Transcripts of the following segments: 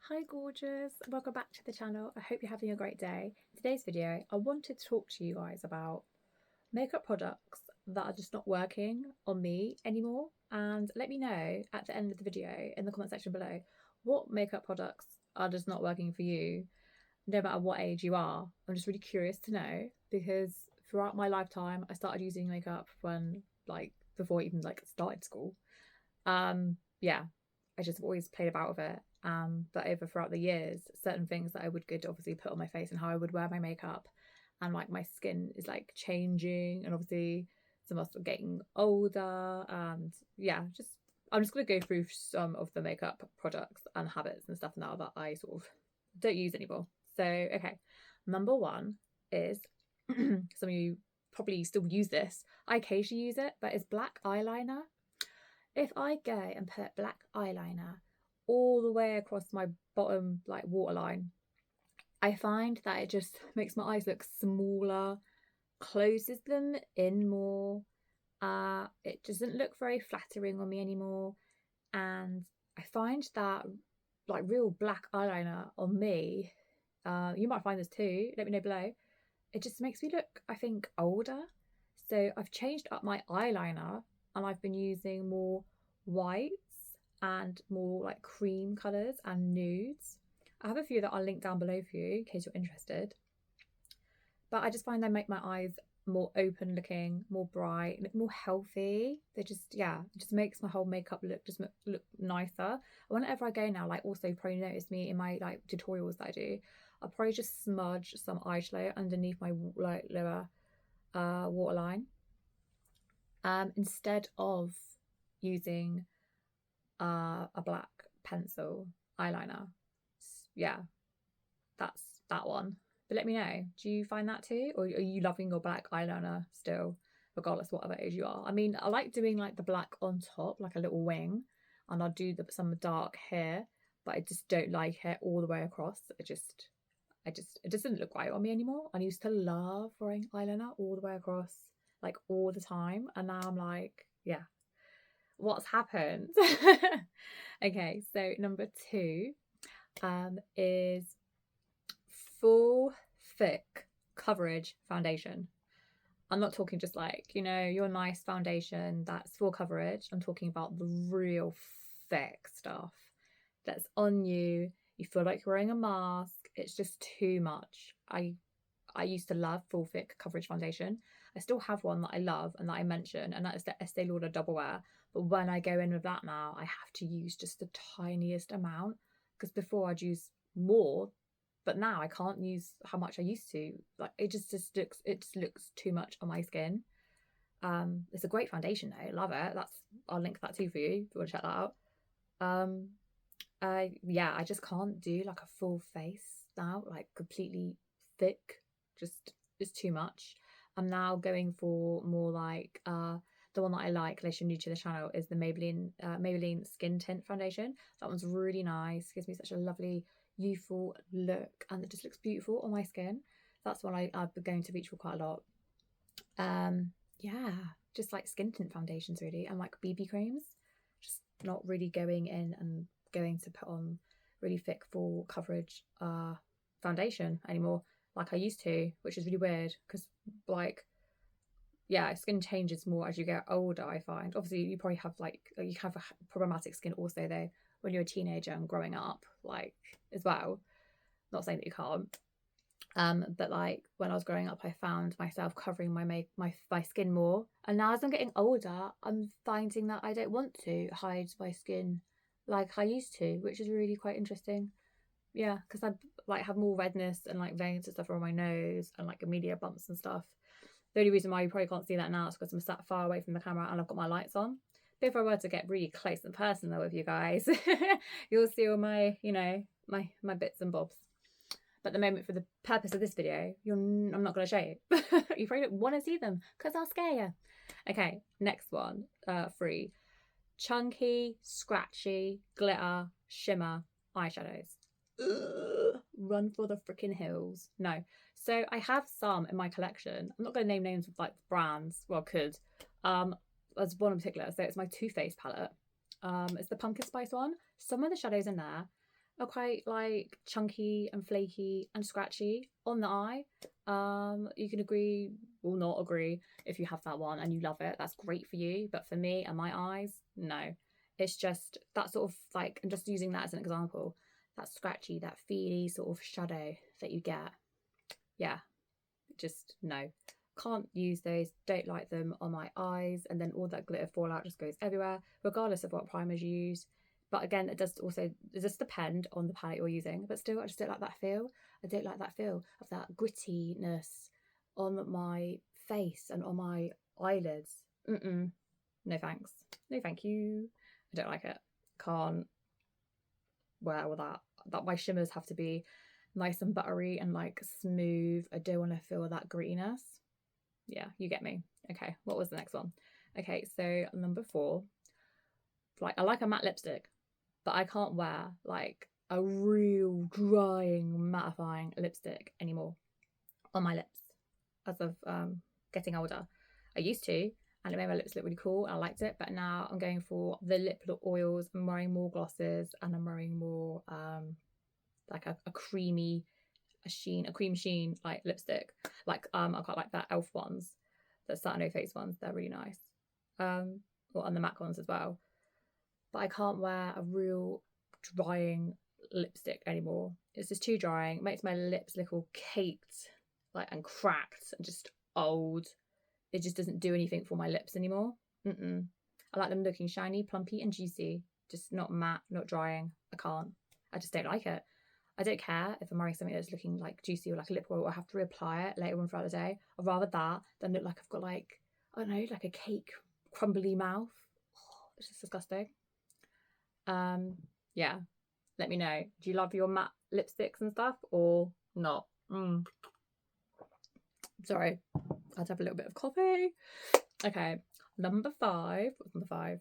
Hi gorgeous, welcome back to the channel. I hope you're having a great day. In today's video, I wanted to talk to you guys about makeup products that are just not working on me anymore, and let me know at the end of the video in the comment section below what makeup products are just not working for you, no matter what age you are. I'm just really curious to know, because throughout my lifetime I started using makeup when before I even started school. Yeah, I just always played about with it. But throughout the years, certain things that I would good obviously put on my face and how I would wear my makeup, and like my skin is like changing, and obviously some of us are getting older, and yeah, just I'm just gonna go through some of the makeup products and habits and stuff now that I sort of don't use anymore. So okay, number one is some of you probably still use this. I occasionally use it, but it's black eyeliner. If I go and put black eyeliner all the way across my bottom waterline, I find that it just makes my eyes look smaller, closes them in more. It doesn't look very flattering on me anymore, and I find that real black eyeliner on me, you might find this too, let me know below, it just makes me look, I think, older. So I've changed up my eyeliner and I've been using more whites and more like cream colours and nudes. I have a few that I'll link down below for you in case you're interested. But I just find they make my eyes more open looking, more bright, more healthy. They just, yeah, it just makes my whole makeup look nicer. Whenever I go now, also you probably notice me in my tutorials that I do, I'll probably just smudge some eyeshadow underneath my lower waterline, instead of using a black pencil eyeliner. Yeah, that's that one. But let me know, do you find that too, or are you loving your black eyeliner still, regardless of whatever age you are? I mean, I like doing the black on top, like a little wing, and I'll do some dark hair, but I just don't like it all the way across. It doesn't look right on me anymore. I used to love wearing eyeliner all the way across, all the time, and now I'm like, yeah, what's happened? Okay, so number two is full thick coverage foundation. I'm not talking just your nice foundation that's full coverage. I'm talking about the real thick stuff that's on you. You feel like you're wearing a mask. It's just too much. I used to love full thick coverage foundation. I still have one that I love and that I mention, and that is the Estee Lauder Double Wear. But when I go in with that now, I have to use just the tiniest amount, because before I'd use more, but now I can't use how much I used to. It just looks too much on my skin. It's a great foundation though, love it. I'll link that too for you if you want to check that out. I just can't do a full face now, completely thick. Just, it's too much. I'm now going for more the one that I like, unless you're new to the channel, is the Maybelline Skin Tint foundation. That one's really nice, gives me such a lovely youthful look, and it just looks beautiful on my skin. That's what I've been going to reach for quite a lot. Yeah, just skin tint foundations really, and BB creams. Just not really going in and going to put on really thick full coverage foundation anymore like I used to, which is really weird, because yeah, skin changes more as you get older, I find. Obviously you probably have you have a problematic skin also though when you're a teenager and growing up as well. Not saying that you can't, but when I was growing up, I found myself covering my skin more, and now as I'm getting older, I'm finding that I don't want to hide my skin like I used to, which is really quite interesting. Yeah, because I have more redness and veins and stuff around my nose and immediate bumps and stuff. The only reason why you probably can't see that now is because I'm sat far away from the camera and I've got my lights on. But if I were to get really close and personal with you guys, you'll see all my, my bits and bobs. But at the moment, for the purpose of this video, I'm not going to show you. You probably don't want to see them because I'll scare you. Okay, next one, 3. Chunky, scratchy, glitter, shimmer eyeshadows. Ugh, run for the freaking hills. No. So I have some in my collection. I'm not going to name names of brands. Well, I could. There's one in particular. So it's my Too Faced palette. It's the pumpkin spice one. Some of the shadows in there are quite like chunky and flaky and scratchy on the eye. You can agree or not agree if you have that one and you love it. That's great for you. But for me and my eyes, no. It's just that sort of like, I'm just using that as an example. That scratchy, that feely sort of shadow that you get. Yeah, just no. Can't use those, don't like them on my eyes, and then all that glitter fallout just goes everywhere, regardless of what primers you use. But again, it does depend on the palette you're using, but still I just don't like that feel. I don't like that feel of that grittiness on my face and on my eyelids. No thanks. No thank you. I don't like it. Can't wear all that. That my shimmers have to be nice and buttery and like smooth. I don't want to feel that grittiness. Yeah, you get me. Okay, what was the next one? Okay, so number 4. Like, I like a matte lipstick, but I can't wear like a real drying, mattifying lipstick anymore on my lips as of getting older. I used to, and it made my lips look really cool, and I liked it, but now I'm going for the lip oils. I'm wearing more glosses, and I'm wearing more like a creamy cream sheen like lipstick. Like I quite like that elf ones, the Saturday face ones. They're really nice. Well, and the MAC ones as well. But I can't wear a real drying lipstick anymore. It's just too drying. It makes my lips look all caked, like, and cracked and just old. It just doesn't do anything for my lips anymore. I like them looking shiny, plumpy, and juicy. Just not matte, not drying. I can't. I just don't like it. I don't care if I'm wearing something that's looking like juicy or like a lip oil, or I have to reapply it later on throughout the day. I'd rather that than look like I've got like, I don't know, like a cake crumbly mouth. Oh, it's just disgusting. Yeah, let me know. Do you love your matte lipsticks and stuff or not? Sorry, I had to have a little bit of coffee. Okay, number 5. What's number 5?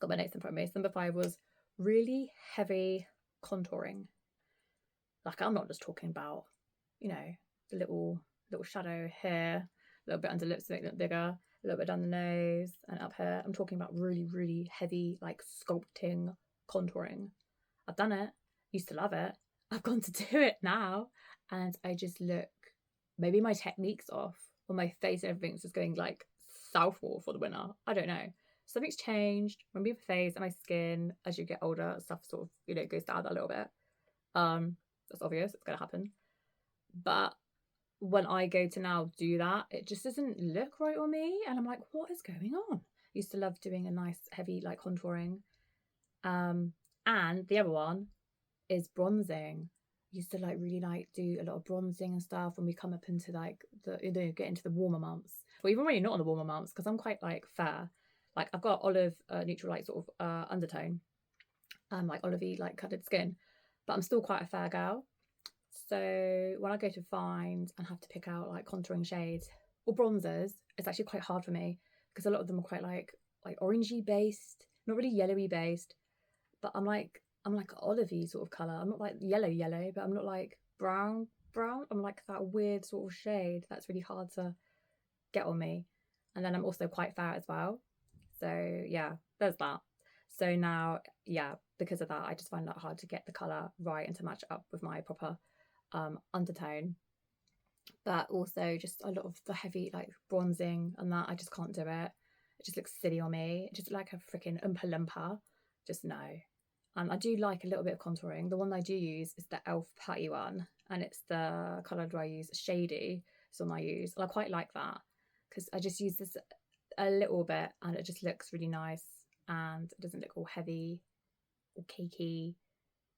Got my notes in front of me. So number 5 was really heavy contouring. Like, I'm not just talking about, you know, the little shadow here, a little bit under lips to make it look bigger, a little bit down the nose and up here. I'm talking about really, really heavy, like sculpting contouring. I've done it. Used to love it. I've gone to do it now, and I just look, maybe my technique's off, or my face and everything's just going like southward for the winter. I don't know. Something's changed. Maybe my face and my skin as you get older, stuff sort of, you know, goes down a little bit. That's obvious, it's gonna happen. But when I go to now do that, it just doesn't look right on me, and I'm like, what is going on? I used to love doing a nice heavy like contouring. And the other one is bronzing. I used to like really like do a lot of bronzing and stuff when we come up into like the, you know, get into the warmer months. Well, even really not in the warmer months, because I'm quite like fair. Like, I've got olive neutral like sort of undertone, like olivey like coloured skin, but I'm still quite a fair girl. So when I go to find and have to pick out like contouring shades or bronzers, it's actually quite hard for me, because a lot of them are quite like orangey based, not really yellowy based, but I'm like olivey sort of colour. I'm not like yellow, but I'm not like brown. I'm like that weird sort of shade that's really hard to get on me. And then I'm also quite fair as well. So yeah, there's that. So now, yeah, because of that, I just find that hard to get the colour right and to match up with my proper undertone. But also just a lot of the heavy like bronzing and that, I just can't do it. It just looks silly on me. It's just like a freaking Oompa Loompa. Just no. I do like a little bit of contouring. The one I do use is the e.l.f. putty one, and it's the colour I use, Shady. It's the one I use. And I quite like that, because I just use this a little bit and it just looks really nice, and it doesn't look all heavy or cakey.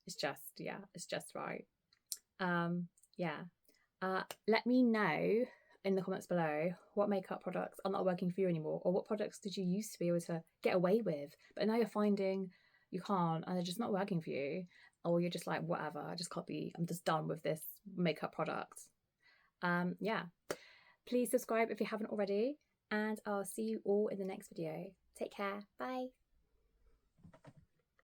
It's just, yeah, it's just right. Let me know in the comments below what makeup products are not working for you anymore, or what products did you used to be able to get away with, but now you're finding you can't, and they're just not working for you, or you're just like, whatever, I'm just done with this makeup product. Yeah, please subscribe if you haven't already, and I'll see you all in the next video. Take care. Bye.